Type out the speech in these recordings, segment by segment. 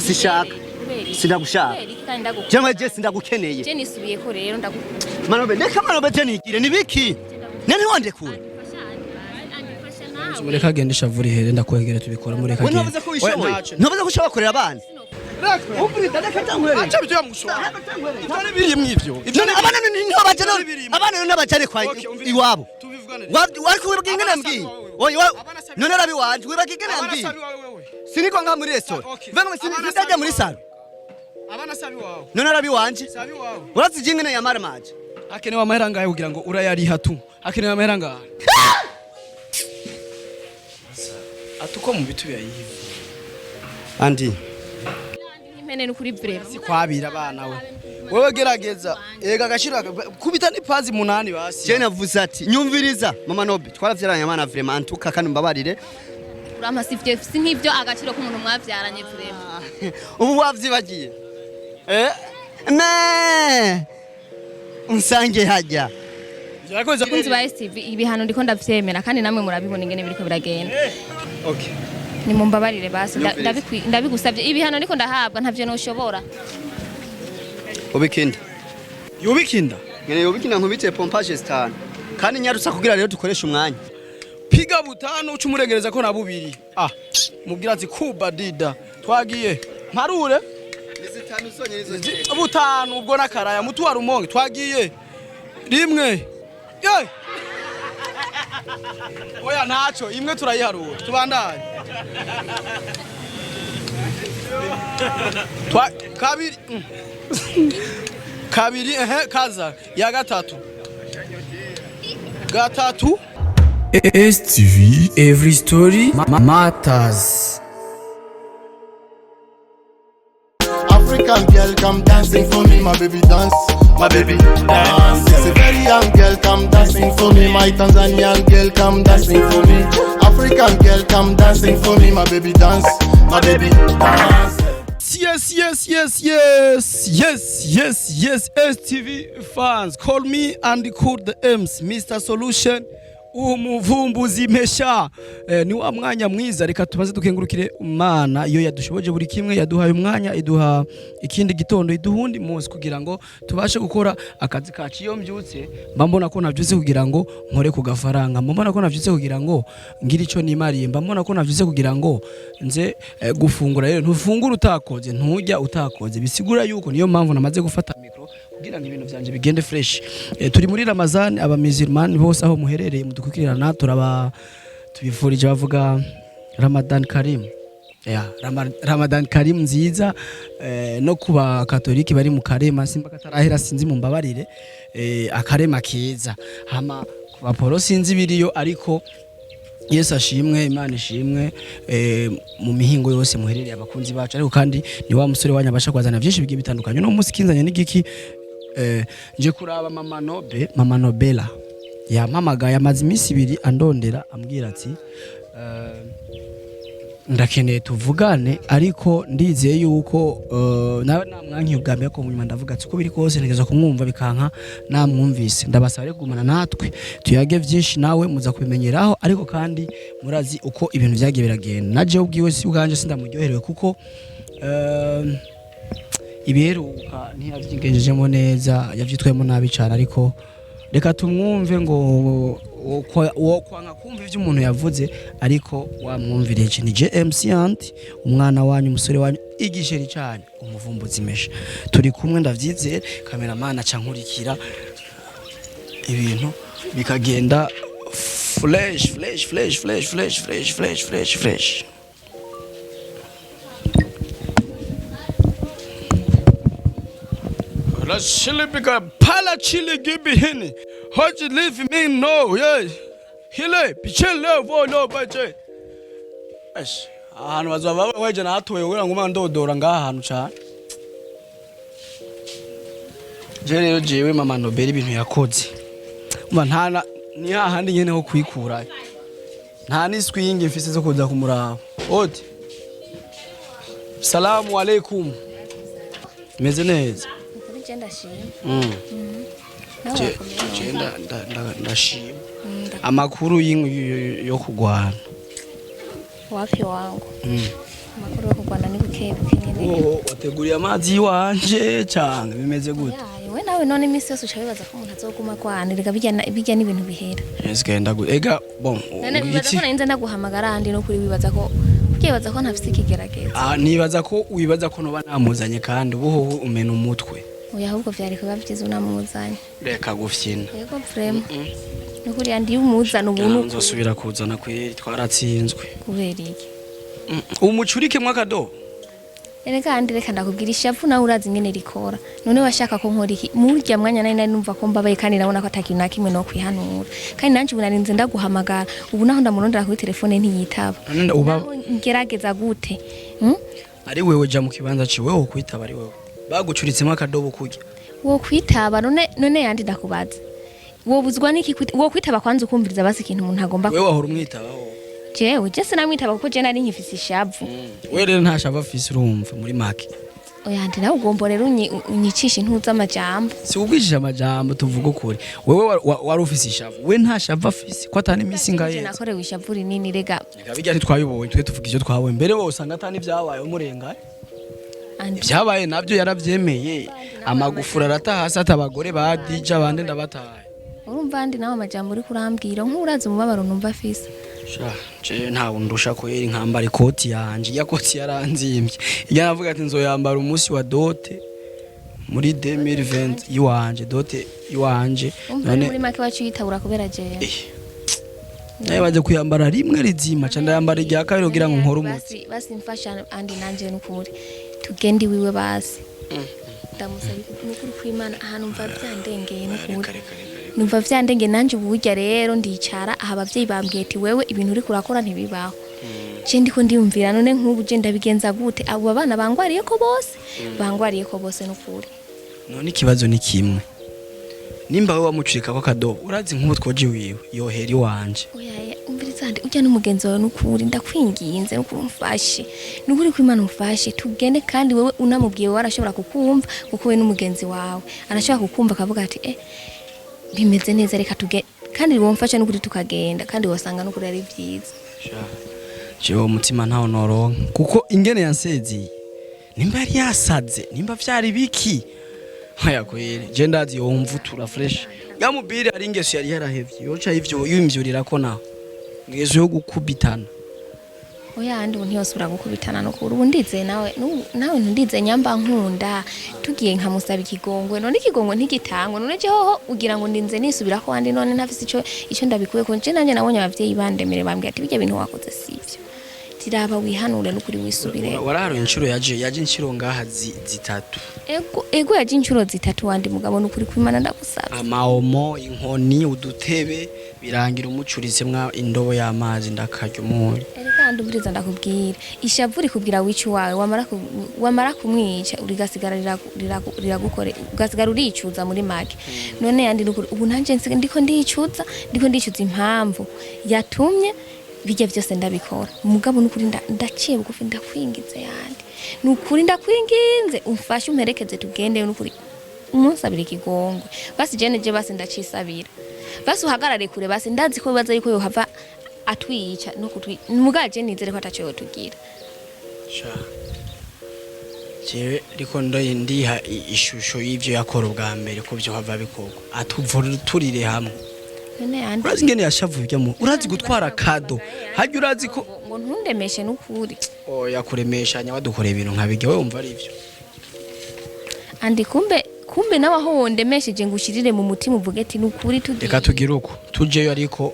sishaka sindagushaka cyangwa je sindagukeneye je nisubiye ko rero Manobe reka Manobe je nigire nibiki nani wande kure mureka agenda ishavura ihere ndakwegera tubikora mureka agenda ntubaze ko wishoboye ntubaze ko ushobora korera abana Ubrida dakatangwere acha byo yamushora itari biri mwivyo abana niho bajana abana n'abajane kwa iwabo wari kubwinga nambwiye oya none rabi wanje wibagige nambwiye siniko nka muri restaurant vengo sindaje muri salo abana sabi wawe none rabi wanje sabi wawe urazi jingene ya maramaje akenewe amahera ngaye kugira ngo urayariha tu akenewe amahera ngaye atuko mu bitu yayiva andi impene n'ukuri breve si kwabira abana wewe gerageza ega gashira kubita nipazi 8 basi je navuze ati nyumviriza mama Nobe twaravyaranye amana vraiment antuka kandi mbabarire urama sivye si nk'ivyo agaciro k'umuntu mwavyaranye breve ubu wavyibagiye me unsange hajya yakoze kunzi ba STV ibihano ndiko ndavyemera kandi namwe murabibona ingene biriko biragenda okay ni mumbabarire basi ndabigusavye ibihano ndiko ndahabwa ntavyo noshobora ubikinda yubikinda ngene yubikinda nkubite pompage 5 kandi nyarutsa kugira rero dukoresha umwanya piga butano ucumuregereza ko na bubiri mubwira ati kuba dida twagiye mparure nizitanu sonye nizo butano ubwo nakaraya mutu wa rumonge twagiye rimwe oya ntaco imwe turayiharura tubandanye kabiri kaza ya gatatu STV every story matters. African girl come dancing for me, my baby dance, my baby dance. It's a very young girl come dancing for me, my Tanzanian girl come dancing for me. African girl come dancing for me, my baby dance, my baby dance. Yes, STV fans, call me and call the M's, Mr. Solution. Umuvumbuzi mesha ni wa mwanya mwiza reka tumaze dukengurukire Imana iyo yadushoboje buri kimwe yaduhaye umwanya iduha ikindi gitondo iduhundi munsi kugira ngo tubashe gukora akazi kacu iyo mbyutse mbambona ko navyutse kugira ngo nkore ku gafaranga mbambona ko navyutse kugira ngo ngira ico nimariye mbambona ko navyutse kugira ngo nze gufungura rero ntufungura utakoze ntujya utakoze bisigura yuko niyo mpamvu namaze gufata mikro kugira ngo ibintu byanje bigende fresh turi muri Ramazan abamizirman bose aho muherereye mudukukirana tubifurije bavuga Ramadan Karim Ramadan Karim nziza no kuba katoliki bari mu karema simba katarahera sinzi mu mbabarire akarema keza hama kuba polo sinzi biriyo ariko Yesu ashimwe Imana ishimwe mu mihingo yose muherereye abakunzi bacu ariko kandi ni wa musore wanyabasha kwazana byinshi bigiye bitandukanye no munsi kinzanye n'igiki nje kuraba mama Nobela yampamagaye amazi iminsi 2 andondera ambwira ati ndakeneye tuvugane ariko ndizeye yuko nawe namwankiye ubwambye ko munyuma ndavuga ati ko biri kose nigeza kumwumva bikanka namwumvise ndabasaba rero gumana natwe tuyage byinshi nawe muza kubimenyeraho ariko kandi murazi uko ibintu byagiye biragenda naje ubwiwe si ubwanje sindamuryoherewe kuko ibiheruka ntiyavyigejejemo neza yavyitwemo nabi cyane ariko reka tumwumve ngo wokwanga kumva ivyo umuntu yavuze ariko wamwumvireje ni JMC Anti umwana wanyu umusore wanyu igisheri cyane umuvumbuzi mesha turi kumwe ndavyizere cameraman aca nkurikira ibintu bikagenda fresh la chili bika pala chili Ibihano hot leave me no yeah hile pichele volo baje ash ahantu bazava weje natoye wera nguma ndodora ngaha ahantu cyane je rero jewe mama Nobel ibintu yakoze umva ntana ni hahandi nyene ho kwikura nta niswingi mfise zo kuza kumuraba oti salamu alaikum meze neza ndashima amakuru yo kugwana wapi wangu Amakuru yo Rwanda ni bukebuke nyene. Wateguriye amazi wanje cyane bimeze gute? We nawe none imisi yose ucabibaza ko umuntu azoguma kwanirika bijya n'ibintu bihera. Yes genda gute. Ega bon. None bibaza ko narinze ndaguhamagara andi no kuri bibaza ko ukibaza ko ntafite ikigerageza. Nibaza ko wibaza ko noba namuzanye kandi ubuho umena umutwe. Oya ahubwo vyari kuba byiza unamuzanye. Reka gufyina. Yego vraiment. Nukuri andi umuzana ubuntu. Nzosubira kuzana kweri twaratsinzwe. Kubera iki? Umucurike mwakado. Erega andi reka ndakubwira ishavu nawe urazi ngene rikora. None washaka ko nkora iki? Murya mwanya nari numva ko mbabaye kandi nabona ko atakintu nakimwe no kwihanura. Kandi nanje ubunarinze ndaguhamagara. Ubu naho ndamurondera kuri telefone ntiyitaba. Ngerageza gute? Ari wewe ja mu kibanza ciwe wo kwitaba ari wewe. Bagucuritsemo akadobo kurya. Wo kwitaba none yandi ndakubaza. Wo buzwa niki wo kwitaba kwanza ukumviriza basi ikintu umuntu agomba. Wewe wahora umwitabaho. Jewe jese namwitaba kuko je nari nkifise ishavu. Wewe rero nta shavu afise urumva muri make. Oya ndi nawe ugombo rero unyicisha intuza amajambo. Si ubwishije amajambo tuvuga ukuri. Wewe wari ufise ishavu. We nta shavu afise ko atani imisi ngaye. Nakorewe ishavu rinini rega. Bijya ntitwabibonye twe tuvuga ivyo twabonye mbere bose usanga atani vyabaye umurenga. Vyabaye navyo yaravyemeye. Amagufura aratahasa atabagore badija bande ndabataye. Urumva andi nawe amajambo uri kurambwira nk'urazi umubabaro numva afise. Je ntawe ndusha ko yeri nkambara ikoti yanje ya koti yaranzimye iya navuga ati nzoyambara umunsi wa dote muri 2020 iwanje dote iwanje none muri make wacu yitabura kubera je naye baje kuyambara rimwe rizima ca ndayambara irya kabiri kugira ngo nkore umuti basi mfasha andi nanje n'ukuri tugende wiwe basi ndamusaba n'ukuri kwimana ahantu mva byandengeye n'ukuri numva vyandenge nanje uburya rero ndicara aha abavyeyi bambwiye ati wewe ibintu uri kurakora ntibibaho je ndiko ndiyumvira none nk'ubu je ndabigenza gute abo abana bangwariye ko bose n'ukuri none ikibazo ni kimwe nimba wewe wamucurika ko kadobo urazi nk'ubu twoje wiwe yoheri wanje oya umviriza ndi ujya n'umugenzi wawe n'ukuri ndakwinginze no kumfashe n'ukuri kwimana umfashe tugende kandi wewe unamubwiye warashobora kukumva kuko we n'umugenzi wawe arashobora kukumva akavuga ati bimeze neza reka tuge kandi womfasha n'ukuri tukagenda kandi wasanga n'ukuri ari byiza jewe umutima ntawo noronka kuko ingene yansezi nimba yari yasaze nimba vyari biki haya kwere je ndazi yomvutura fresh yamubire ari ingeso yari yarahevye yoca ivyo yimvyurira ko naho ngezo yo gukubitana oya andi ntiyosubira gukubitana no kuri ubu ndize nawe ntundize nyamba nkunda tugiye nkamusaba ikigongwe none ikigongwe ntigitangwe none je hoho ugira ngo ndinze nisubira ko andi none ntafise ico ndabikuye ko je nanje nabonye abavyeyi bandemere bambwiye ati bijya bintu wakoze sivyo tiraba wihanure n'ukuri wisubire wararo inshuro yaje inshuro ngaha zitatu ego yaje inshuro zitatu wandi mugabo n'ukuri kwimana ndagusaba amaomo inkoni udutebe birangira umucuritse mwa indobo y'amazi ndakarya umuri kandi uburiza ndakubwira ishavu rikubwira wici wawe wamara kumwica urigasigara riragukore ugasigara uricuza muri make none yandi ubu nanje ndiko ndicuza impamvu yatumye bijya byose ndabikora umugabo n'ukuri ndaciye bugufi ndakwingize yandi n'ukuri ndakwinginze umfashe umperekeze tugende n'ukuri umunsi abiri kigongwe basi je basi ndacisabira basi uhagarare kure basi ndazi ko bibaza yuko yohava atwica no kutwi mugaje nizere ko atacho yotugira jewe riko ndiha ishusho y'ivyo yakora ubwa mbere ko byo hava bikogwa atuvura turire hamwe urazi ngene yashavuye mu urazi gutwara kado hajya urazi ko ngo ntundemeshe n'ukuri yakuremesha nyawadukora ibintu nkabige we umva ari ivyo andi kumbe nawe aho wondemesheje ngo ushirire mu mutima uvuge ati n'ukuri tugiye reka tugira uko tujeyo ariko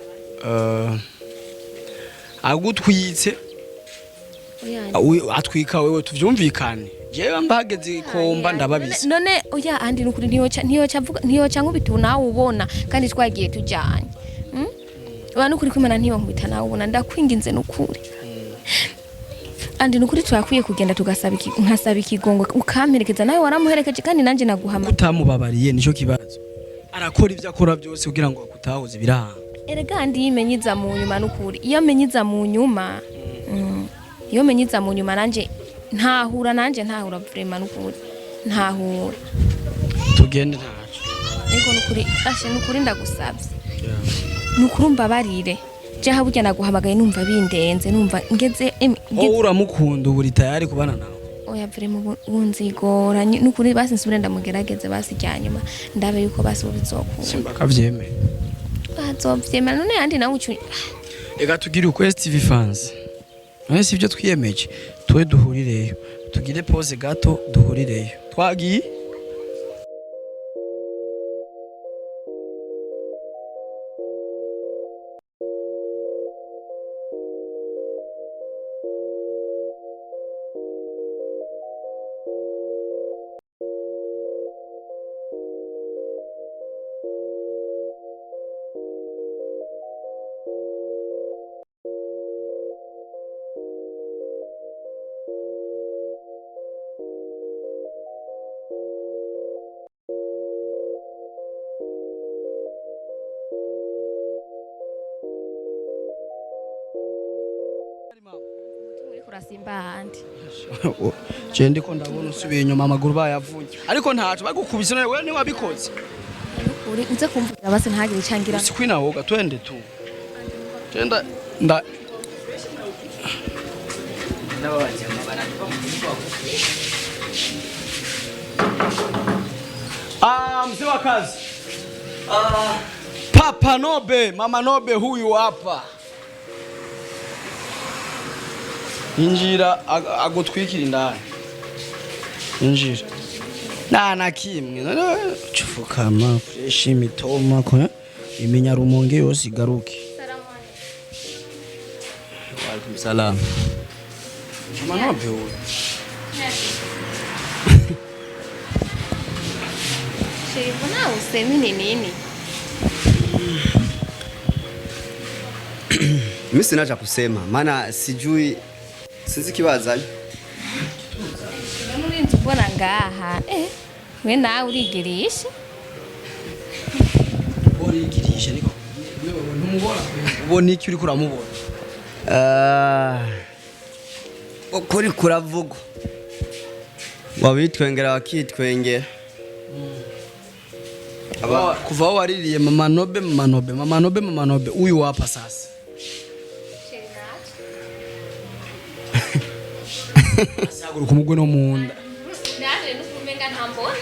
agutwitse atwika wewe tuvyumvikane jewe mbageze komba ndababizi none oya andi n'ukuri ntiyoca nkubita nawe ubona kandi twagiye tujanye abantu kuri kwimana ntiyo nkubita nawe ubona ndakwinginze n'ukuri andi n'ukuri twakwiye kugenda nkasaba ikigongo ukamperekeza nawe waramuherekeje kandi nanje naguhama utamubabariye nico kibazo arakora ivyo akora byose kugira ngo akutahuze biranga erega andi yimenyiza mu nyuma n'ukuri iyo menyiza mu nyuma nanje ntahura vrema n'ukuri ntahura tugende ntacu niko n'ukuri ndagusabye n'ukuri mbabarire je haburya naguhamagaye numva bindenze numva ngeze wowe uramukunda ubu tayari kubana nawe oya vraiment bunzigora nukuri basi nsubire ndamugerageze basi cyanyuma ndabe yuko basi bizokunda simba kavyemeye bazovyemera none yandi nawe ucu ega tugire uko STV fans none sivyo twiyemeje twe duhurireyo tugire pause gato duhurireyo twagiye kurasimba handi je ndiko ndabona usubiye inyuma amaguru bayavunye ariko ntacu bagukubise none wewe ni wabikoze uri uze kumvira basi ntagire cangira sikwina woga twende tu genda nda mzee wa kazi Papa Nobe, Mama Nobe huyu hapa. Injira agutwikira indani. Injira. Na kimwe. Chufukama fresh imitoma ko imenya rumonge yose igaruke. Wa alaikum salam. Mama Nobe huyu. Mbona usemi nini? Mimi sina cha kusema maana sijui sinzi kibazanye. Muri ntubona ngaha we nawe urigirisha. Urigirisha niko. Ntumubona ubona iki uri kuramubona. Ukuri kuravuga. Wabitwengera wakitwengera. Kuva aho waririye Mama Nobe uyu wapa sasa. Asagura kumugwe no munda. Naje nukumenga ntambona.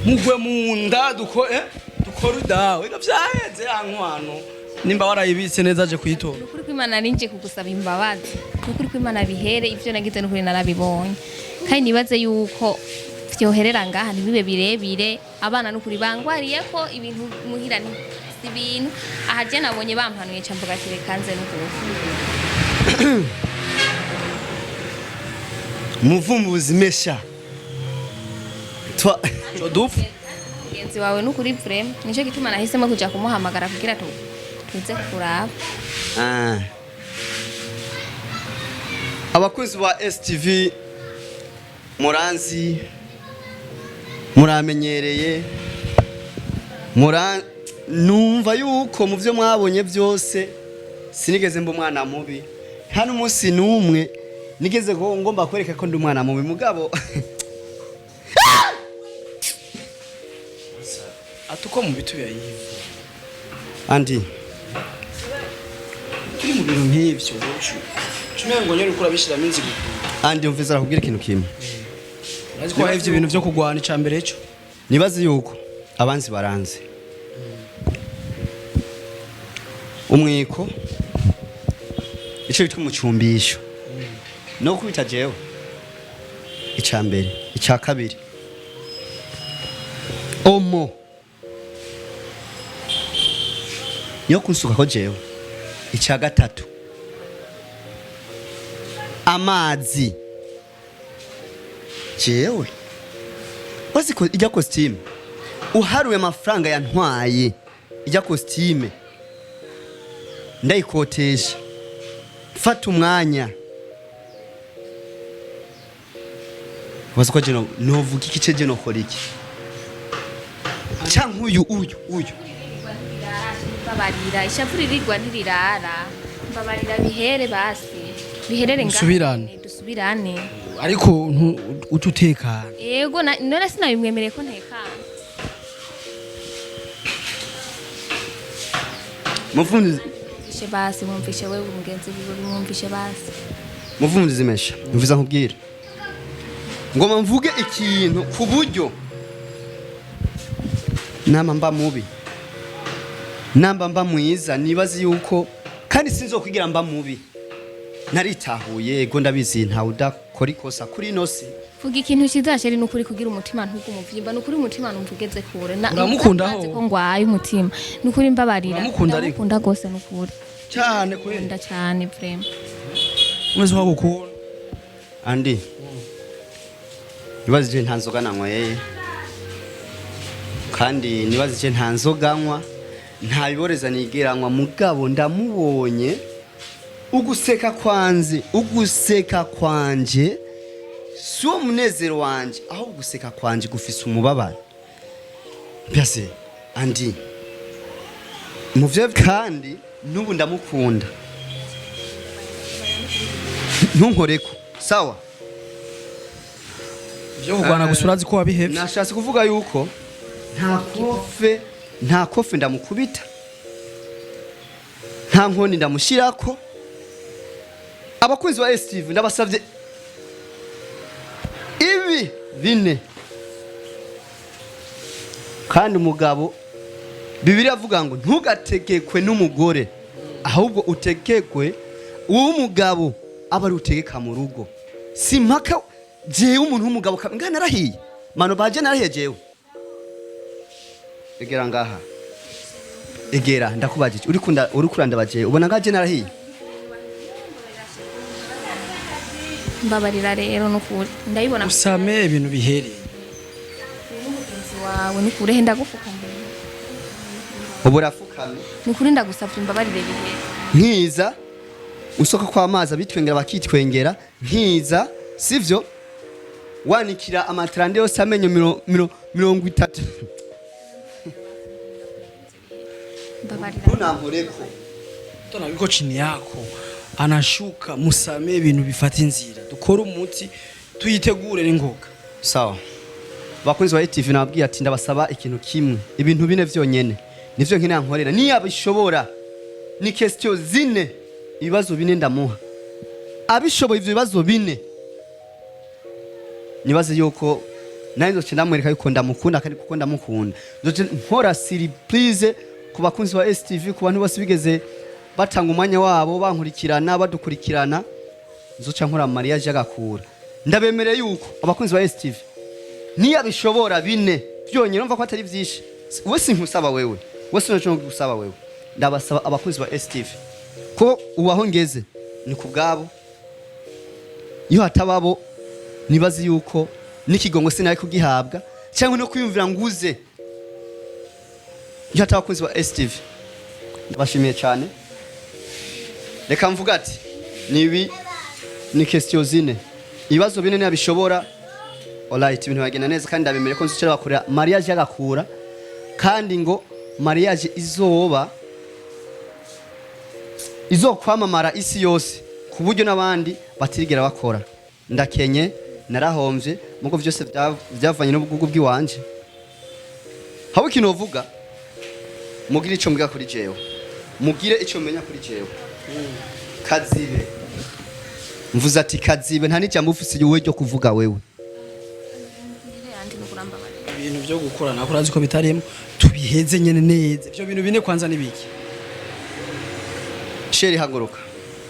Mugwe munda dukora dawe iravyaheze yankwano. Nimba warayibitse neza aje kuyitora. Ukuri kw'Imana ninje kugusaba imbabazi. Ukuri kw'Imana bihere ivyo nagize n'ukuri narabibonye. Kandi nibaze yuko vyoherera ngaha ntibibe birebire abana n'ukuri bangwariye ko ibintu muhira ni ibintu ahaje nabonye bampanuye cambuga kirekanze n'ukuri. Muvumbuzi mesha. Chodufu. Mugenzi wawe n'ukuri frame nico gituma nahisemo kuja kumuhamagara kugira tuze kuraba. Abakunzi ba STV Muranzi muramenyereye numva yuko mu byo mwabonye byose sinigeze mba umwana mubi hano umunsi numwe nigeze ngomba kwereka ko ndi umwana mubi mugabo atuko mu bitu yayive andi turi mu bintu nk'ivyo ngo nyeri ukura bishiramo inzigo andi umviza arakubwira ikintu kimwe Aziko hari ivyo bintu byo kugwana icambere cyo nibazi yuko abanzi baranze umwiko ico bitwa umucumbisho no kubita jewe icambere ica kabiri omo yo kunsuka ko jewe ica gatatu amazi jewe waziko ijya costume uharuye amafaranga yantwaye ijya costume ndayikotesha fata umwanya waziko jeno novuga iki ceje no koriki canke uyu babarira ishapuri rigwa ntirirara babarira bihere basi biherere ngaho dusubirane ariko ututekana yego none sinabimwemereye ko ntekana Mumvishe basi mumvishe wewe umugenzi wiwe mumvishe basi. Muvumbuzi mesha mvuza nkubwira ngoma mvuge ikintu ku buryo nama mba mubi namba mba mwiza nibazi yuko kandi sinzokwigira mba mubi naritahuye yego ndabizi ntawe udakora ikosa kuri nosi vuga ikintu kizasheri nukuri kugira umutima ntugumuvyimba nukuri umutima numvugeze kure na uramukundaho ko ngwaye umutima nukuri mbabarira uramukunda ariko ndakunda gose nukuri cyane kwenda ndakunda cyane vraiment umeze wagukunda andi nibazi je ntanzoga nanyweye kandi nibazi je ntanzoganywa ntabiboreza nigeranywa mugabo ndamubonye uguseka kwanje siwo munezero wanje aho guseka kwanje gufise umubabaro byase andi muvyo kandi nubu ndamukunda ntunkoreko sawa byo kugwana gusurazi ko wabihevye nashatse kuvuga yuko nta kofe ndamukubita nta nkoni ndamushirako abakunzi ba STV ndabasavye ibi bine kandi umugabo Bibiliya avuga ngo ntugategekwe n'umugore ahubwo utegekwe uw'umugabo aba ari utegeka mu rugo simpaka jewe umuntu w'umugabo ngana narahiye mano baje narahiye jewe egera ngaha egera ndakubajije uri kuranda baje ubona ngaje narahiye mbabarira rero nukuri ndabibona usame ibintu bihereye umugenzi wawe nukuri henda gufuka mbere uburafukamye nukuri ndagusavye mbabarire bihe nkiza usoka kwa amazi abitwengera bakitwengera nkiza sivyo wanikira amatrande yose amenyo 30 mbabarira unamporeko tona biko chini yako anashuka musame ibintu bifata inzira dukora umuti tuyitegure n'ingoga sawa bakunzi wa TV nababwiye ati ndabasaba ikintu kimwe ibintu bine vyonyene nivyo nkeneye nkorera niyabishobora ni question zine ibibazo bine ndamuha abishoboye ivyo bibazo bine nibaze yuko nayo nzoce ndamwereka yuko ndamukunda kandi kuko ndamukunda nzoce nkora surprise ku bakunzi ba STV ku bantu bose bigeze batanga umwanya wabo bankurikirana badukurikirana nzoca nkora mariage agakura ndabemereye yuko abakunzi ba STV niyabishobora bine byonyine umva ko atari byinshi we sinkusaba wewe wese naco gusaba wewe ndabasaba abakunzi ba STV ko ubaho ngeze ni kubgabo iyo hatababo nibazi yuko nikigongo sinaye kugihabwa cyangwa no kwiyumvira nguze iyo hatabakunzi ba STV ndabashimiye cyane reka mvuga ati nibi ni question zine ibibazo bine nabishobora alright ibintu bagenda neza kandi ndabemere ko nzicira bakorera mariage agakura kandi ngo mariage izokwamamara isi yose ku buryo nabandi batirigera bakora ndakenye narahomvye mugo vyose byavanye n'ubugugu bw'iwanje hawe kino vuga mugire ico mbwa kuri jewe mugire ico menya kuri jewe kazibe mvuze ati kazibe nta n'icyo mufise yewe cyo kuvuga wewe ibintu byo gukora nakora ziko bitarimo tubiheze nyene neza byo bintu bine kwanza nibiki sheri haguruka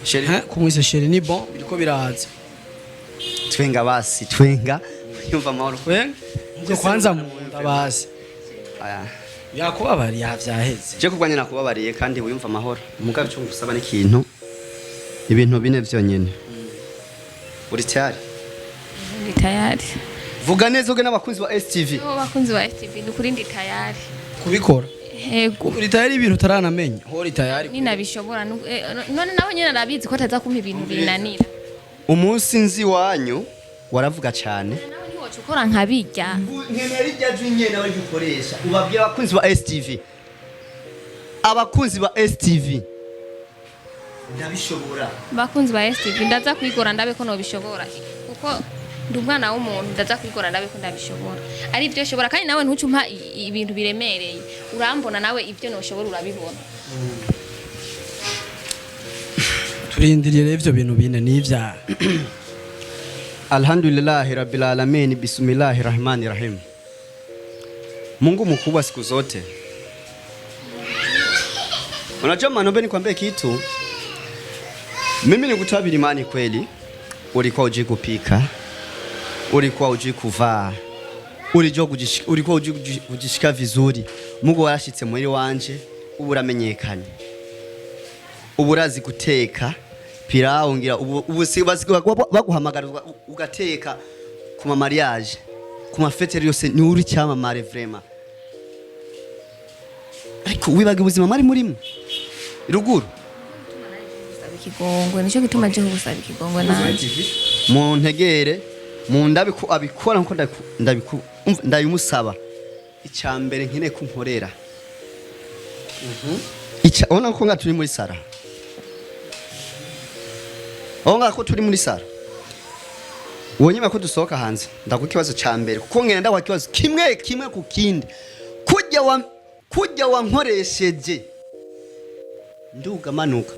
sheri kumwise sheri ni bon biriko biraza twenga basi twenga yumva amahoro ngo kwanza munda basi aya yakubabari yavyaheze je kubwanye nakubabariye kandi wiyumva amahoro mugabe cyo gusaba n'ikintu ibintu bine vyonyene uri tayari ndi tayari vuga neza uge n'abakunzi ba STV abakunzi ba STV nukuri ndi tayari kubikora Ego. Uri tayari ibintu taranamenya. Hori tayari. Ninabishobora none nawe nyene arabizi ko ataza kumpa ibintu binanira. Umunsi nzi wanyu waravuga cyane. Nawe ntiwoca ukora nkabijya. Nkenera ijya nyene nawe gikoresha. Ubabwira abakunzi ba STV. Abakunzi ba STV. Ndabishobora. Bakunzi ba STV ndaza kwigora ndabe ko no bishobora. Kuko ndumwana w'umuntu ndaza kwigora ndabe ko ndabishobora. Ari ibyo shobora kandi nawe ntucumpa ibintu biremereye. Urambona nawe ibyo no shobora urabibona. turindiriye rero ivyo bintu bine n'ivya Alhamdulillah rabbil alamin, bismillahir rahmanir rahim. Mungu mkubwa siku zote. Unajua manobe nikwambie kitu. Mimi nikutoa bilimani kweli. Ulikuwa hujui kupika. Ulikuwa hujui kuvaa. Ulikuwa hujui kujishika vizuri. Mungu warashitse muri wanje, ubu uramenyekanye. Ubu urazi guteka. Pilau ngira ubu baguhamagara ugateka kuma mariage kuma fete yose ni uri cyamamare vraiment. Ariko wibaga ubuzima mari murimo iruguru ikigongwe nico gituma je gusaba ikigongwe nanje mu ntegere mu ndabiko abikora nko ndabimusaba icyambere nkine kunkorera ona ko ngaturi muri sara onga ko turi muri sara wonyuma ko dusohoka hanze ndakukibazo cyambere kuko ngenda wakibazo kimwe ku kindi kujya wankoresheje nduga manuka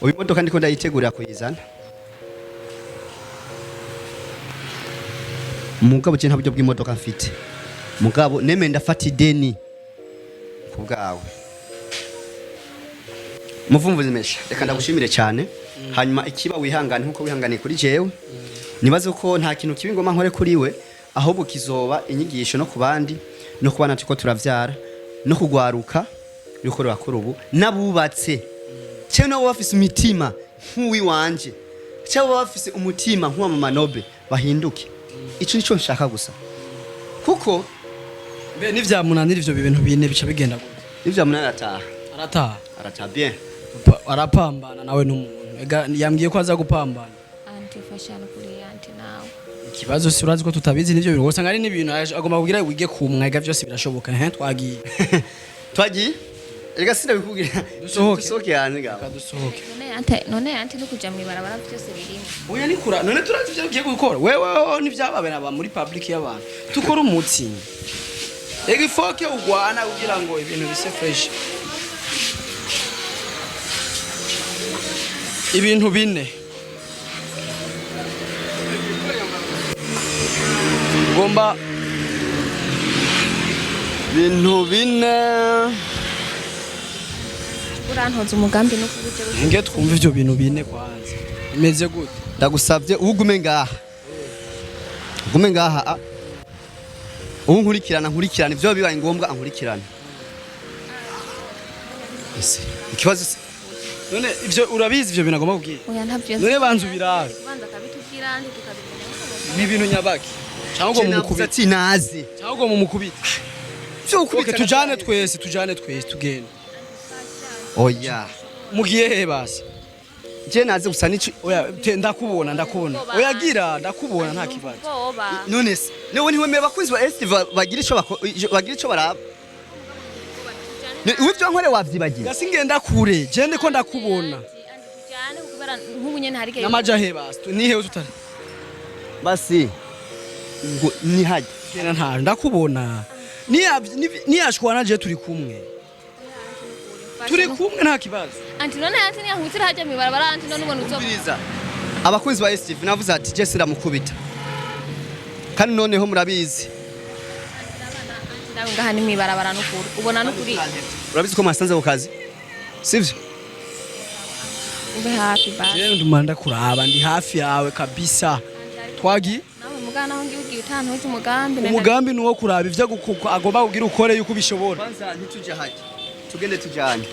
uyu modoka ndiko ndayitegurira kuyizana mugabo je ntabyo bw'imodoka mfite mugabo neme ndafata ideni kubgawe muvumvuze mesha reka ndagushimire cyane hanyuma ikiba wihangane nkuko wihanganiye kuri jewe nibaze ko nta kintu kibi ngoma nkore kuri we ahubwo kizoba inyigisho no kubandi no kubana tuko turavyara no kugwaruka yuko bakora ubu nabubatse cyo no bafise imitima nk'uwi wanje cyo bafise umutima nk'uwa mama Nobe bahinduke ico nico nshaka gusa kuko mbe nivyamunanira ivyo bintu bine bica bigenda gute nivyamunanira arataha bien arapambana nawe n'umuntu yambwiye ko aza gupambana anti fashion kuri anti nawe ikibazo si urazi ko tutabizi nivyo bintu usanga ari n'ibintu agomba kugira wige kumwega byose birashoboka twagiye ega sina bikubwira dusohoke yanze gaba dusohoke none anti no kuja mwibarabara byose birimo oya nikura none turazi ivyo ugiye gukora wewe n'ivyababera aba muri public y'abantu tukora umutsi ega ifoke ugwana kugira ngo ibintu bise fresh ibintu bine gomba bintu bine urantoza umugambi no kubuje nge twumva ivyo bintu bine kwanza imeze gute ndagusavye ugume ngaha ubu nkurikirana ivyo bibaye ngombwa ankurikirana ese ikibazo none ivyo urabizi ivyo bintu agomba kubwira oya ntavyo none banzu birabe banza kabitubwira andi tukabimenya ni ibintu nyabaki cyangwa mu mukubita nazi cyangwa mu mukubita cyo ukubita tujane twese tugenda oya mugiye he basi je nazi gusa nici oya ndakubona oya gira ndakubona nta kibazo none se newe ntiwemeye bakunzi ba Steve bagira ico baraba Wivyo nkore wavyibagiye. Gasingenda kure, je ndiko ndakubona. Tujane kubera nk'ubunye ntarike. Namaja he basi, ni he ututari. Basi ngo ni haje. Kena nta ndakubona. Ni yashwana je turi kumwe. Turi kumwe nta kibazo. Anti none anti ni yahutira haje mwibarabara anti none ubona uzobiriza. Abakunzi ba Steve navuze ati je siramukubita. Kandi noneho murabizi. Ngaha ni mwibarabara n'ukuri ubona n'ukuri urabizi ko masanze ku kazi sivyo ube hafi ba je ndumanda kuraba ndi hafi yawe kabisa twagi nawe mugana aho ngiye utantu umugambi nuwo kuraba ivyo agomba kugira ukore yuko bishobora kwanza ntituje haje tugende tujanye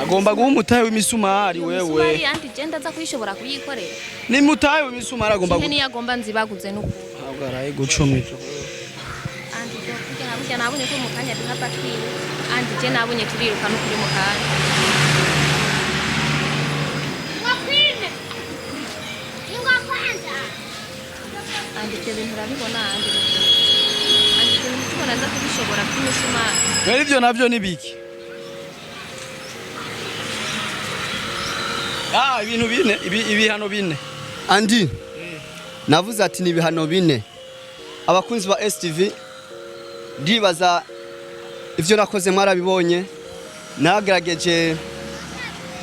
agomba guha umutahe w'imisumari wewe misumari anti genda za kwishobora kuyikorera ni mutahe w'imisumari agomba ni yagomba nzibaguze n'uko ntabwo araye gucumira anti kujya nabonye ko mukanya duhapa kwiwe anti je nabonye turiruka no kuri mukanya ngapine ingo kwanza anti je bintu rabibona anti tubona za kubishobora kumisumari wewe ivyo navyo nibiki ibintu bine ibihano bine andi navuze ati ni ibihano bine abakunzi ba STV ndibaza ivyo nakoze mwarabibonye nagerageje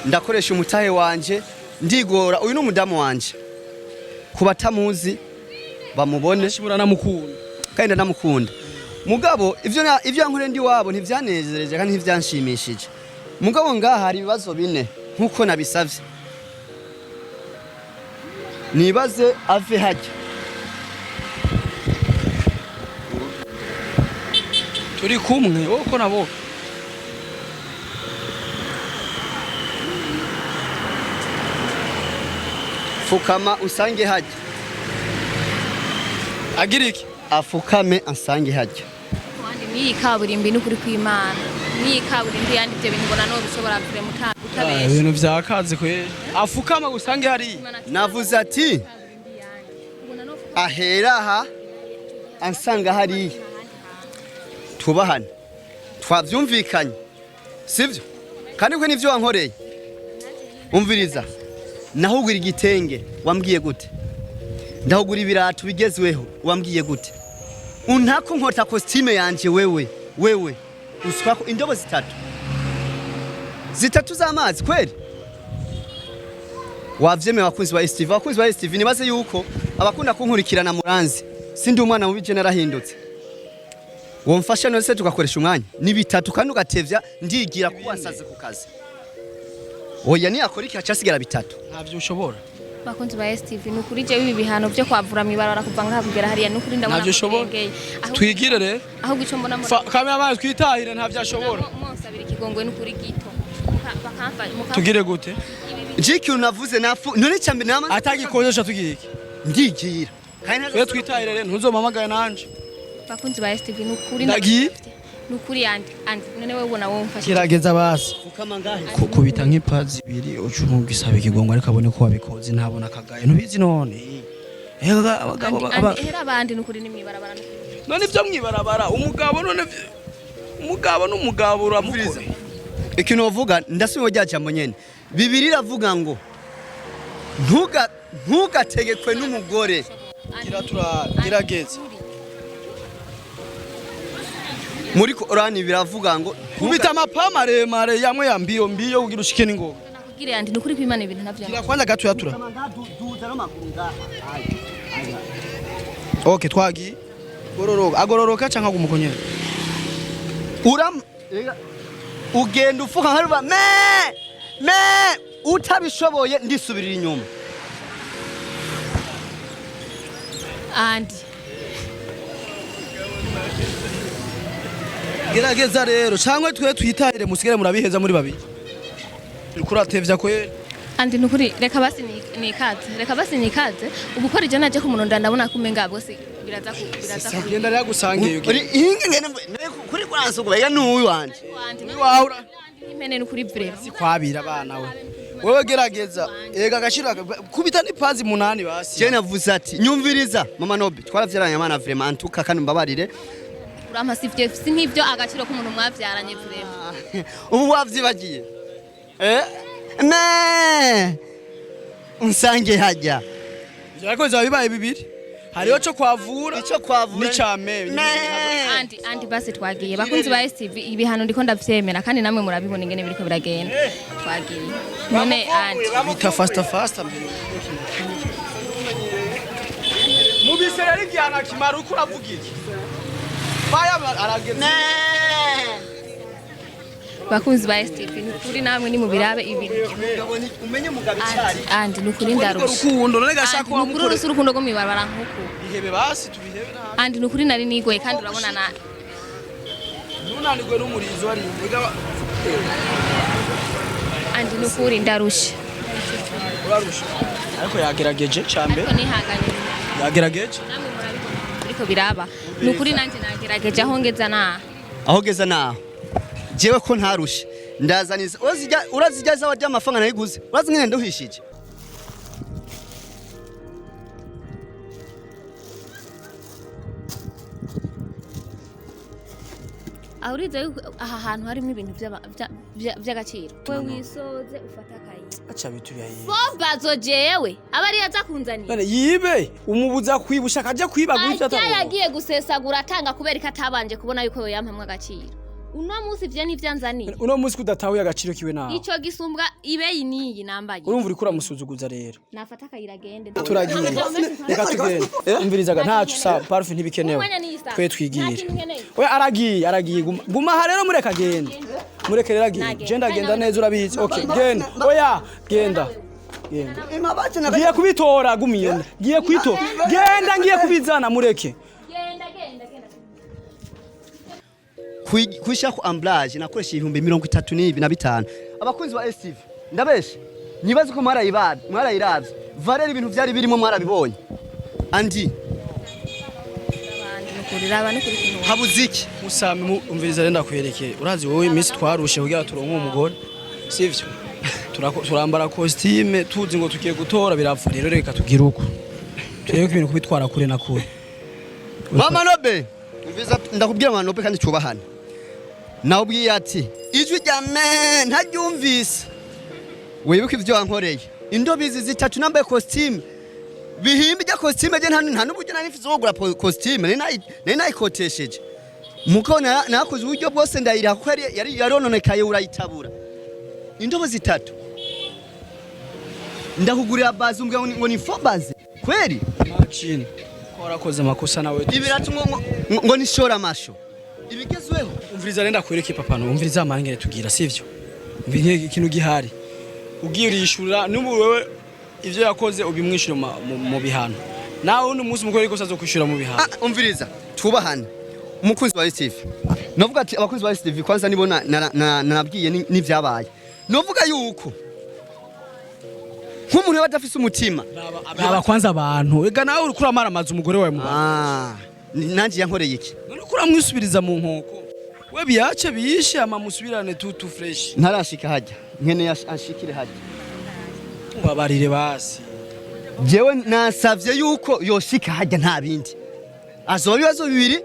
ndakoresha umutahe wanje ndigora uyu n'umudamu wanje kubatamuzi bamubone shimura namukunda kandi ndamukunda mugabo ivyo yankore ndi wabo ntivyanezereje kandi ntivyanshimishije mugabo ngaha hari ibibazo bine nkuko nabisavye nibaze ave hajya turi kumwe uko nabo fukama usange hajya agira iki afukame ansange hajya kandi ni kaburimbi n'ukuri kw'Imana ni kaburimbi yandi byo bintu mbona no bishobora kure mutabesha ibintu vyakaze kwe afukama gusange hari navuze ati aheraha ansanga hari tubahana twavyumvikanye sivyo kandi kwe nivyo wankoreye umviriza nahugura igitenge wambwiye gute ndahugura ibirato bigezweho wambwiye gute untako nkota costume yanje wewe uswako indobo zitatu z'amazi kweli wavyemeye abakunzi ba STV nibaze yuko abakunda kunkurikirana muranzi sindi umwana mu bije narahindutse womfasha nose tugakoresha umwanya ni bitatu kandi ugatevya ndigira kubasaze ku kazi oya ni akora iki acasigara bitatu ntavyo ushobora bakunzi ba STV nukuri je ibi bihano byo kwavura Mwibarabara kuva ngabugera hariya nukuri ndabona ntavyo ushobora twigire rero aho gico mbona kamera amazi twitahire ntavyo ashobora monsabira ikigongwe nukuri gito bakamfa tugire gute jiki unavuze nafu none cyambe nama atagikozesha tugiye iki ndigira kandi twitahire rero ntuzomamagaye nanje bakunzi ba STV nukuri ndagiye nukuri andi none wewe ubona wowe mfashe kirageza basi fukama ngahe kubita nk'ipazi ibiri ucunga gisaba ikigongo ariko abone ko wabikoze ntabona kagaye ntubizi none abagabo hera abandi nukuri ni Mwibarabara none ivyo Mwibarabara umugabo n'umugabo uramukuriza ikintu uvuga ndasubiye rya jambo nyene bibiri ravuga ngo ntugategekwe n'umugore gerageza muri Korani biravuga ngo kubita amapa maremare yamwe ya mbiyo ugira ushike n'ingoga nakugire andi nukuri kw'Imana ibintu navyo gira kwanza gato yatura okay twagi agororoka canka gumukonyera ugenda ufuka haruba me utabishoboye ndisubirira inyuma andi gerageza rero cyangwa twe twitahire musigare murabiheza muri babiri ukuratevya kwe andi nukuri reka basi nikaze ubukora je naje kumunonda ndabona kumenga bose biraza genda rya gusangiye inge ngene kuri kwansukuba ya nuyu wanje ni wahura impene nukuri breve si kwabira abana we wewe gerageza ega gashira kubita n'ipazi munani basi je navuze ati nyumviriza mama Nobe twaravyaranye amana vraiment antuka kandi mbabarire urama sivye nk'ivyo agaciro k'umuntu mwavyaranye breve ubu wavyibagiye me unsange hajya ariko zabibaye bibiri hariho cyo kwavura n'icame andi basi twagiye bakunzi ba STV ibihano ndiko ndavyemera kandi namwe murabibona ingene biriko biragenda twagiye none andi bita fast mbere mubise yari gihana kimara uko uravuga iki baya arageze bakunzi ba STV nukuri namwe ni mubirabe ibintu umenye mugabo cyari andi nukuri ndarusha urukundo none gashaka wa mukuru urukundo rwo Mwibarabara nkuko bihebe basi tubihebe andi nukuri nari nigoye kandi urabona na nunanirwe n'umurizo wari mbega andi nukuri ndarusha urarusha ariko yagerageje cyambe ariko nihanganye yagerageje namwe murabibona ariko biraba nukuri nanje nagerageje aho ngeza naho jewe ko ntarushe ndazaniza urazijya zawa ry'amafaranga nayiguze urazi ngene nduhishije ahuriza aha hantu harimo ibintu by'agaciro we wisoze ufata akayi acha bitu ya hivi Bobazo jewe abari yaza kunzanira none yibe umubuza kwibusha akaje kwiba gutya ata yagiye gusesagura atanga kubera ikatabanje kubona yuko yo yampamwe agaciro uno munsi ivyo nivyanzaniye uno munsi kudatahuye agaciro kiwe nawe ico gisumbwa ibeyi niyi nambaye urumva uri kuramusuzuguza rero nafata kayiragende turagiye reka tugende umvirizaga ntacu sa Parfait ntibikenewe twe twigire we aragiye guma ha rero mureka agende mureke rero agiye genda genda neza urabizi okay genda oya genda ngiye kubitora gumiye ngiye kwito genda ngiye kubizana mureke kwisha ku amblage nakoresha 35,000 abakunzi ba STV ndabeshe nibaze ko mwarayiravye Valera ibintu byari birimo mwarabibonye andi habuziki musami umviriza renda kwerekeye urazi wowe iminsi twarushe kugira turonke umugore sivyo turambara costume tuzi ngo tugiye gutora birapfa rero reka tugira uko tureke ibintu kubitwara kure na kure mama nobe umviriza ndakubwira mama nobe kandi cyubahana nawubwiye ati ijwi rya men ntaryumvise wibuka ivyo wankoreye indobizi zitatu nambaye costume bihimbi rya costume je nta n'uburyo nari mfise wogura costume nari nayikotesheje muko nakoze uburyo bwose ndayira kuko yari yarononekaye urayitabura indobo zitatu ndakugurira bazi umbwa ngo ni fobaze kweli machine ko warakoze amakosa nawe ibiratu ngo nishora amasho ibigezweho umviriza renda kwereke papa no umviriza amangere tugira sivyo umviriye ikintu gihari ugiye urishura n'ubu wewe ivyo yakoze ubimwishira mu bihano nawe undi munsi mukore ko sazo kwishura mu bihano umviriza twubahane umukunzi wa STV novuga ati abakunzi ba STV kwanza nibona nabwiye n'ivyabaye novuga yuko nk'umuntu badafise umutima aba kwanza abantu ega nawe uri kuramara amazi umugore wawe mu nanjye yankoreye iki none kuramwisubiriza mu nkoko we biyace biyishe ama musubirane tutu fresh ntarashika hajya nkene ashikire hajya wabarire basi jewe nasavye yuko yoshika hajya nta bindi azoba ibibazo bibiri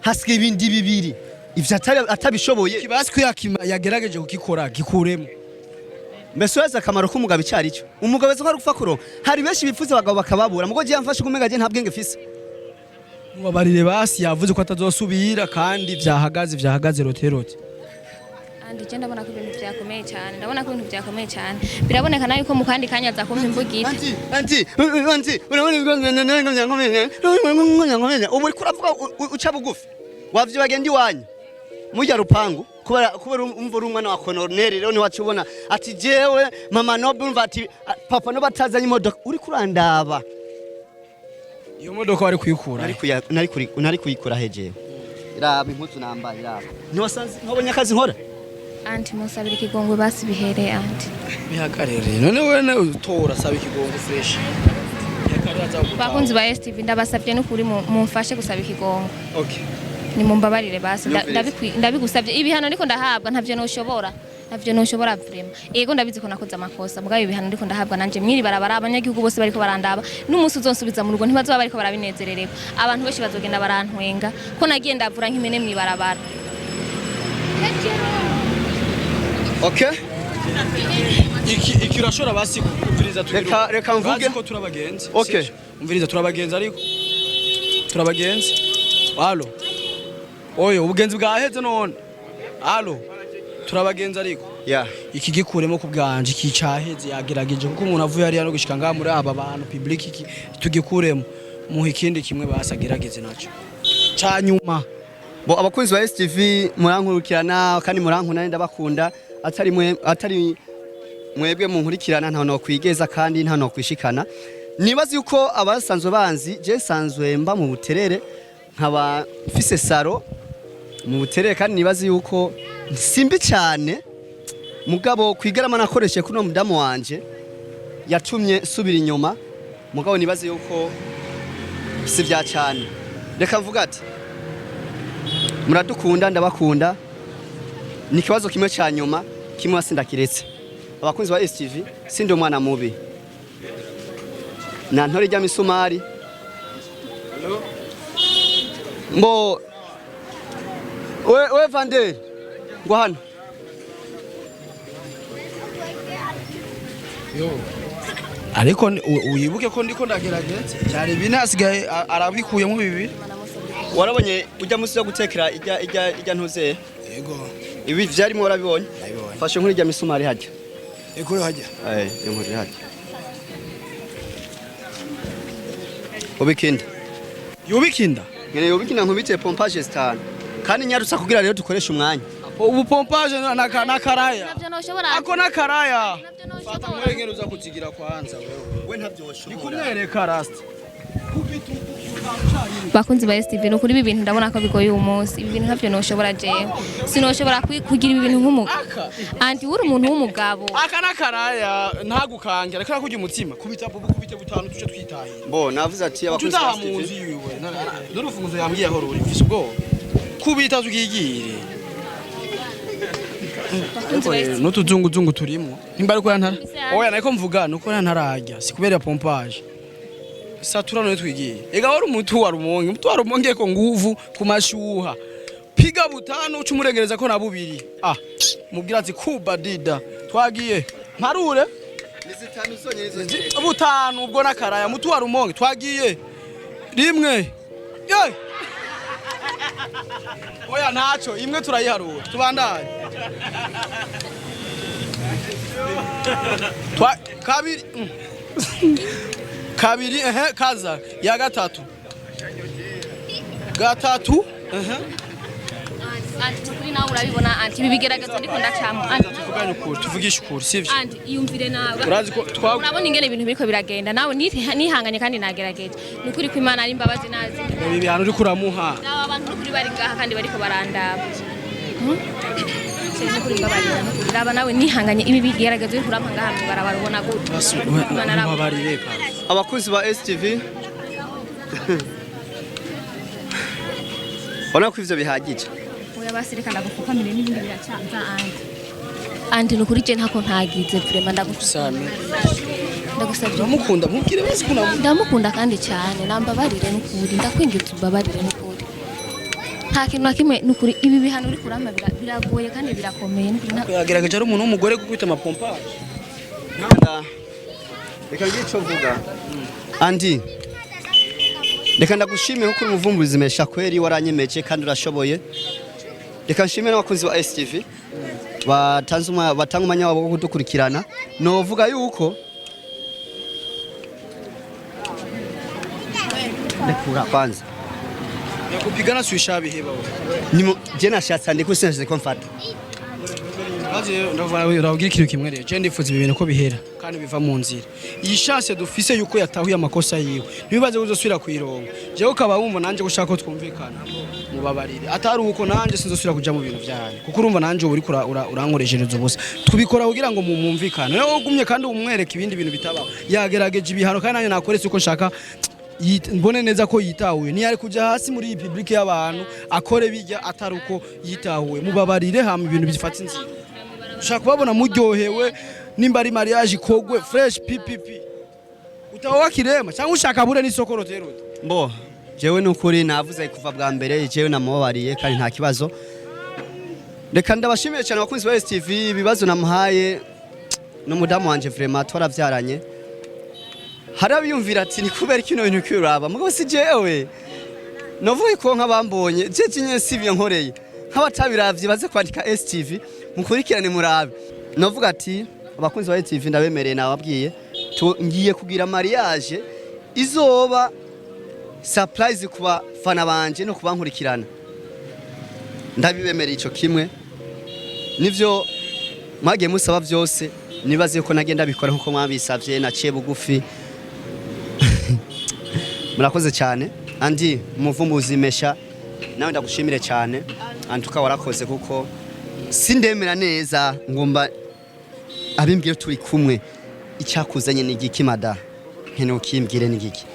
hasigaye ibindi bibiri ivyo atabishoboye kibasi ko yagerageje kukikora gikuremo mbese urazi akamaro k'umugabo icari cyo umugabo zo gupfa kuronka hari benshi bifuza abagabo bakababura mugo je yamfashe kumenga je nta bwenge fise wabarire basi yavuze ko atazosubira kandi vyahagaze roterote andi je ndabona ko ibintu byakomeye cyane biraboneka nayo ko mu kandi kanya za kumva imvugita anti urabona ubu kuravuga uca bugufi wavyo bagenda iwanyu mujya rupangu kubera umvura umwana wa Colonel rero ni wacubona ati jewe mama Nobe umva ati papa no batazanye imodoka uri kurandaba iyo modoka wari kuyikura nari kuyikura heje iraba impuzu nambaye iraba ntiwasanze nkobonye akazi nkora anti musabira ikigongwe basi bihereye anti bihagarere none wene utora saba ikigongwe fresh bakunzi ba STV ndabasavye n'ukuri mumfashe gusaba ikigongwe okay ni mumbabarire basi ndabigusavye ibihano ariko ndahabwa ntavyo noshobora vraiment ego ndabizi ko nakoze amakosa mugabe ibihano ariko ndahabwa nanje Mwibarabara abanyagihugu bose bariko barandaba n'umunsi uzonsubiza mu rugo ntibazoba bariko barabinezerererwa abantu benshi bazogenda barantwenga ko nagiye ndavura nk'imene Mwibarabara okay iki urashora basi kumviriza tugira reka mvuge ko turabagenzi okay umviriza turabagenzi ariko turabagenzi allo oyo ubugenzi bwaheze none allo turabagenzi ariko iki gikuremo kubwanje iki caheze yagerageje kuko umuntu avuye ari no gushika ngaha muri aba bantu public iki tugikuremo mu ikindi kimwe basagerageze naco canyuma bo abakunzi ba STV murankurikirana kandi murankuna ndabakunda atari mwebwe mu nkurikirana nta no kwigeza kandi nta no kwishikana nibazi yuko abasanzwe banzi je sanzwe mba mu buterere nkaba mfise saro mu buterere kandi nibazi yuko simbi cyane mugabo kwigarama nakoreshe kuno mudamu wanje yatumye subira inyuma mugabo nibazi yuko si bya cyane reka mvuga ati muradukunda ndabakunda ni kibazo kimwe cya nyuma kimwe wasindakiretse abakunzi ba STV sindi umwana mubi na ntore rya misumari mbo we Vander ngo hano ariko uyibuke ko ndiko ndagerageza cyari binasigaye arabikuyemo bibiri warabonye ujya musi yo gutekera ijya ntuze yego ibi vyarimo warabibonye fashe nkuri ijya misumari hajya ekore hajya inkuri hajya ubikinda ngene yobikinda nkubite pompage sitana kandi nyarutsa kugira rero dukoresha umwanya ubu pompage nakaraya navyo noshobora ako nakaraya fata mwegero uza kuzigira kwanza we ntavyoshobora nikumwereka rasta bakunzi ba STV no kuri ibi bintu ndabona ko bigoye uyu munsi ibi bintu ntavyo noshobora jewe sinoshobora kugira ibi bintu nk'umugabo anti uri umuntu w'umugabo aka nakaraya ntagukangira reka kurya umutima kubita butanu tuce twitahira bo navuze ati abakunzi ba tuzamuzi yiwe n'urufunguzo yambwiye aho ruri mfise ubwo kubita tukigire n'utuzunguzungu turimo nimba ariko yantara oya nariko mvuga nuko yantarajya sikubera pompage satura no twigiye ega wari umutu wa rumonge ko nguvu kumashuha piga butano cumurengereza ko na bubiri mubwira ati kuba dida twagiye mparure nizitanu zonyene butano ubwo nakaraya mutu wa rumonge twagiye rimwe oya ntaco imwe turayiharura tubandanye kabiri kaza ya gatatu anti kuri nawe urabibona anti ibi bigerageza ndiko ndacamo anti tuvuganye ukuri tuvugisha ukuri sivyo anti iyumvire nawe urazi ko urabona ingene ibintu biriko biragenda nawe nihanganye kandi nagerageje nukuri ko Imana ari imbabazi nazi ibihano uri kuramuha nawe abantu kuri bari gaha kandi bariko barandaba Raba nawe nihanganye ibi bigerageza uri kurampa ngaha Mwibarabara ubona gute abakunzi ba STV ona ko ivyo bihagije oya basirika ndagufukamire n'ibindi biracanza anti nukuri je ntako ntagize vraiment ndagusaba ndamukunda mubwire basi kuna ndamukunda kandi cyane nambabarire nukuri ndakwingiza ubabarire nukuri nta kintu na kimwe nukuri ibi bihano uri kurama biragoye kandi birakomeye nukuri yagerageje ari umuntu w'umugore gukubita amapompage reka ngico vuga andi reka ndagushimire kuko uri umuvumbuzi mesha kweri waranyemeje kandi urashoboye reka nshimire n'abakunzi ba STV batanga umwanya wabo wo kudukurikirana novuga yuko ndekura kwanza yakupigana swisha biheba nimo je nashatse ndiko sense ko mfata ndavuga ikintu kimwe rero je ndifuza ibintu ko bihera kandi biva mu nzira iyi chance dufise yuko yatahuye amakosa yiwe nibibaze uzosubira kwironga jewe ukaba wumva nanje gushaka ko twumvikana mubabarire atari uko nanje sinzosubira kuja mu bintu byanyu kuko urumva nanje uri urankoreshereza ubusa tubikora kugira ngo mumumvikane rero ugumye kandi umwereka ibindi bintu bitabaho yagerageje ibihano kandi nanje nakoretse uko nshaka mbone neza ko yitahuye ni ari kuja hasi muri public y'abantu akore bijya atari uko yitahuye mubabarire hama ibintu bifata inzira ushaka kubabona muryohewe nimba ari mariage ikogwe fresh ppp utawa wakirema cyangwa ushaka bure n'isoko roterote mbo jewe nukuri navuze kuva bwa mbere jewe namubabariye kandi nta kibazo reka ndabashimiye cyane abakunzi ba STV ibibazo namuhaye n'umudamu wanje vraiment twaravyaranye harabiyumvira ati ni kubera kino bintu kwiraba mugabo si jewe novuye ko nk'abambonye je kinye sivyo nkoreye nk'abatabiravye baze kwandika STV mukurikirane murabe novuga ati abakunzi ba STV ndabemereye nababwiye ngiye kugira mariage izoba surprise kuba fana banje no kubankurikirana ndabibemereye ico kimwe nivyo mwagiye musaba byose nibaze ko nagenda bikora nkuko mwabisavye naciye bugufi murakoze cyane andi umuvumbuzi mesha nawe ndagushimire cyane antuka warakoze kuko sindemera neza ngomba abimbwira turi kumwe icyakuzanye n'igiki mada nkene ukimbwire n'igiki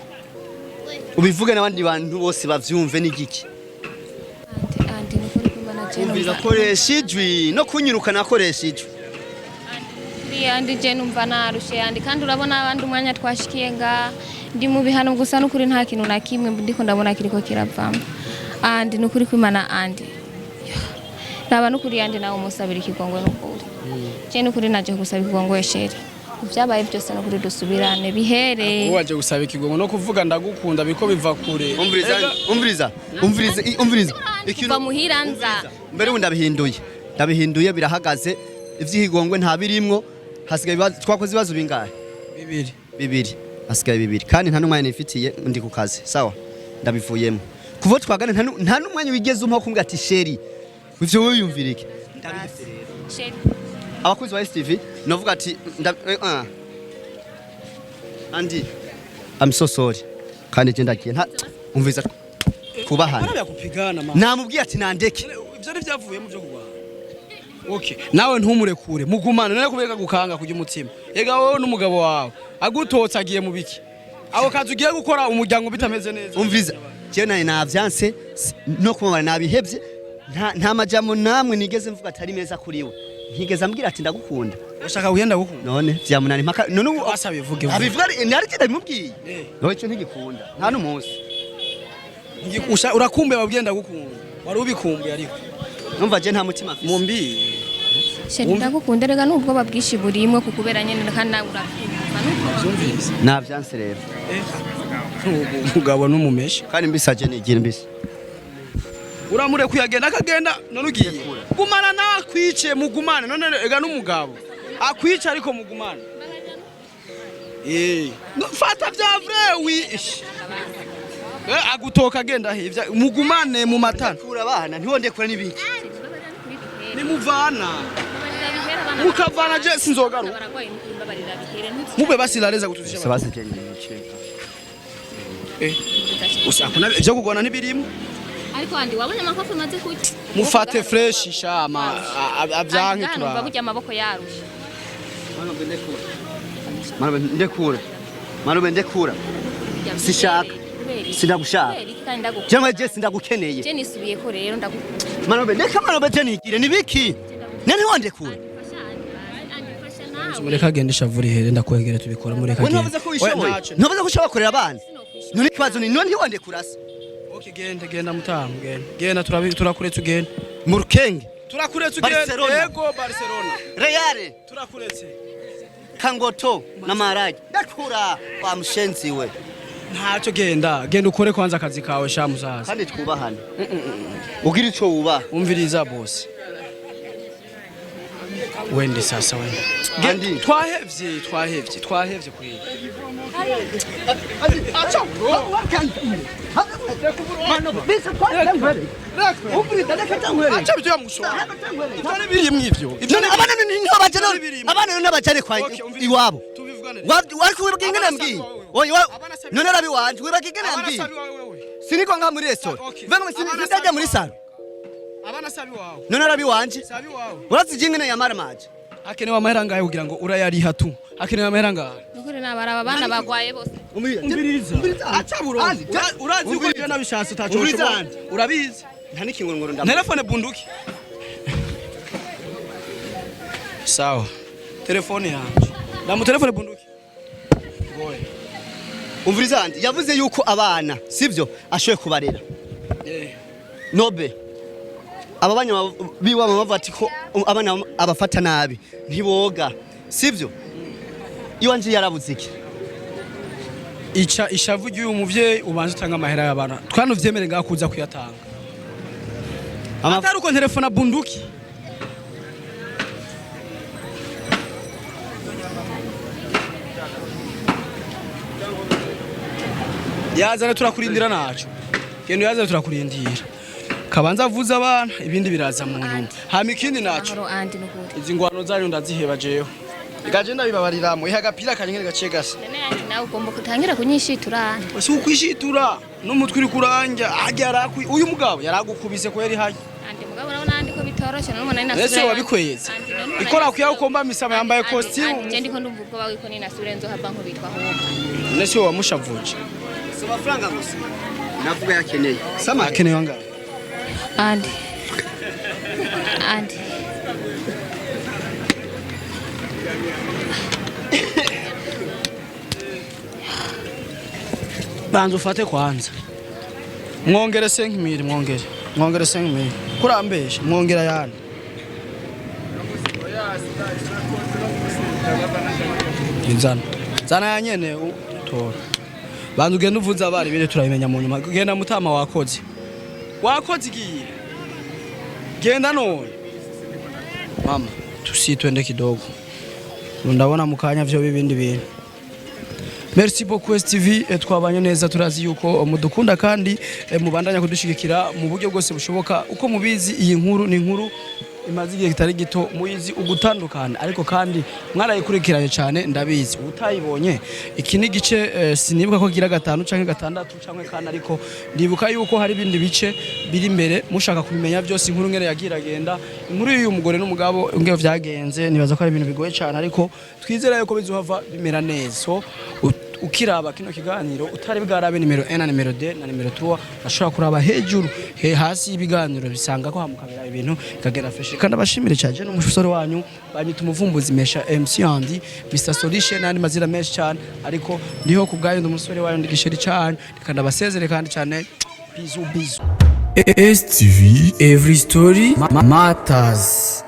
ubivuge n'abandi bantu bose bavyumve n'igiki anti nukuri kumana je umvira koresha ijwi no kunyiruka nakoresha ijwi andi je numva narushe andi kandi urabona abandi umwanya twashikiye nga ndi mu bihano gusa nukuri nta kintu na kimwe ndiko ndabona kiriko kiravamo andi nukuri kwimana andi raba nukuri andi nawe umusabira ikigongwe nukuri je nukuri naje gusaba ikigongwe sheri Kuvyabaye byose no kuri dusubirane bihere. Waje gusaba ikigongo no kuvuga ndagukunda biko biva kure. Umviriza. Ikintu muhira nza. Mbere ndabihinduye birahagaze ivy'ikigongwe nta birimwo hasigaye twakoze ibibazo bingahe? Bibiri. Hasigaye bibiri kandi nta numwanya nifitiye ndi ku kazi. Sawa? Ndabivuyemo. Kuva twagane nta numwanya wigeze umpa kumbwa ati sheri. Ivyo wiyumvirike. Sheri. Abakuzi wa STV novuga ati Andi I'm so sorry kandi je ndagiye umviza kubahana namubwiye ati nandeke ivyo ni vyavuye mu byo kugwana. Okay nawe ntumurekure mugumane none kubeka gukanga kujya umutima ega wowe n'umugabo wawe agutotsa agiye mu biki aho kazi ugiye gukora umuryango bitameze neza. Umviza je naye navyanse no kumubara nabihebye nta majambo namwe nigeze mvuga atari meza kuri we ntigeze ambwira ati ndagukunda. Ushaka wiyenda gukunda none vyamunani mpaka none ubu asabivuge abivuga nari kida bimubwiye no cyo ntigikunda nta numunsi urakumbuye babwenda gukunda wari ubikumbuye ariko numva je nta mutima afite mumbi Sheri ndagukunda rega nubwo babwishi burimwe kukubera nyene kandi urakumva navyanse rero umugabo n'umumesha kandi mbisaje nigira mbisi uramure kuyagenda akagenda none ugiye gumana nawe akwice mugumane none ega n'umugabo akwica ariko mugumane fata vya vrai oui agutoka agenda hivya mugumane mu matana kura abana ntiwondekura nibiki nimuvana mukavana je sinzogaru mube basilareza gutuzisha sabase je niceka usakuna byo kugwana nibirimo Ariko andi wabonye amakofi maze kuki mufate fresh shama avyanke tura numva burya amaboko yarusha Mano ndekura sishaka sindagushaka cyangwa je sindagukeneye je nisubiye ko rero ndagukunda mano je nigire nibiki nene wandekura mureka agendesha vuri here ndakwegera tubikora mureka agende ntavuze ko ushobora korera abana none kibazo ni none wandekura se. Okay genda mutamu genda turakuretse ugenda mu rukenge turakuretse ugenda yego Barcelona Real turakuretse Kangoto na Marage ndakura kwa mshenzi we ntacyo genda ukore kwanza akazi kawe sha muzaza kandi twubahane ugira ico wuba umviriza boss wende sasa wende kandi twahevye kuri acha mano bisa kwa ngwere ubrida nakatangwere acha byo yamusora cyane biri mwivyo abana niho bajana abana n'abajane kwa iwabo wari kubibwira ingene mbwiye none rabi wanje wibaka ingene mbwiye siniko nka muri restaurant vengo sindaje muri salo abana sabi wawe none rabi wanje sabi wawe urazi ingene yamara maje akenewe amahera ngahe kugira ngo urayariha tu akenewe amahera ngahe nukuri nabaraba abana bagwaye bose umviriza acha buronzi urazi uko je nabishatse utacosho urabizi nta nikingorongoro ndamwe telefone bunduki sawa telefone yanje ndamu telefone bunduki goye umviriza andi yavuze yuko abana sivyo ashoye kubarera nobe ababanya biwa bavuga ati ko abana abafata nabi ntiboga sivyo iwanje yarabuze iki ishavu ry'uyu muvyeyi ubanza utanga amahera y'abana twana vyemere ngakuza kuyatanga atari uko telefone bunduki yazana turakurindira naco gendo yazana turakurindira kabanza avuza abana ibindi biraza mu nyuma hama ikindi naco izi ngwano zanyu ndaziheba jewe igaje ndabibabarira mu ihagapira kanyene gace gase nawe ugomba kutangira kunyishitura si ukwishitura n'umutwe uri kuranja agera uyu mugabo yaragukubise ko yari hayi andi mugabo nawe nandi ko bitoroshe none nari nasubira ese wabikweze ikora kuya ukomba misama yambaye costume je ndiko ndumva ubwo bawe ko ni nasubira nzo hava nko bitwa ahubwo nese wamushavuje so mafaranga gusa navuga yakeneye sama akeneye anga andi banza ufate kwanza mwongere 5,000 mwongere 5,000 kurambesha mwongera yani Zana yanyene tora. Bantu genda uvuza abari bire turabimenya mu nyuma. Genda mutama wakoze. Wakoze igiye. Genda none. Mama, twende kidogo. Ndabona mukanya vyo bibindi bintu. Merci beaucoup STV, twabanye neza turazi yuko mudukunda kandi mubandanya kudushigikira mu buryo bwose bushoboka. Uko mubizi iyi nkuru ni inkuru imaze igihe kitari gito muyizi ugutandukana, ariko kandi mwarayikurikiranye cyane ndabizi. Utayibonye iki ni gice sinibuka ko gira 5 canke 6 canke kana, ariko ndibuka yuko hari ibindi bice biri imbere mushaka kubimenya byose. Inkuru ngere yagiragenda, inkuru y'uyu mugore n'umugabo ngeyo vyagenze, nibaza ko ari ibintu bigoye cyane, ariko twizera yuko bizohava bimera neza. So ukiraba kino kiganiro utari bwarabe nimero 1 na nimero 2 na nimero 3 ashobora kuraba hejuru hasi ibiganiro bisanga ko hamukabira ibintu kagera fresh. Kandi abashimire cyane n'umusore wanyu banyita umuvumbuzi mesha MC Andy Mr Solution nandi mazira menshi cyane, ariko ndiho kubgaye n'umusore wanyu ndigishiri cyane, kandi abasezere kandi cyane bizu. STV, every story matters.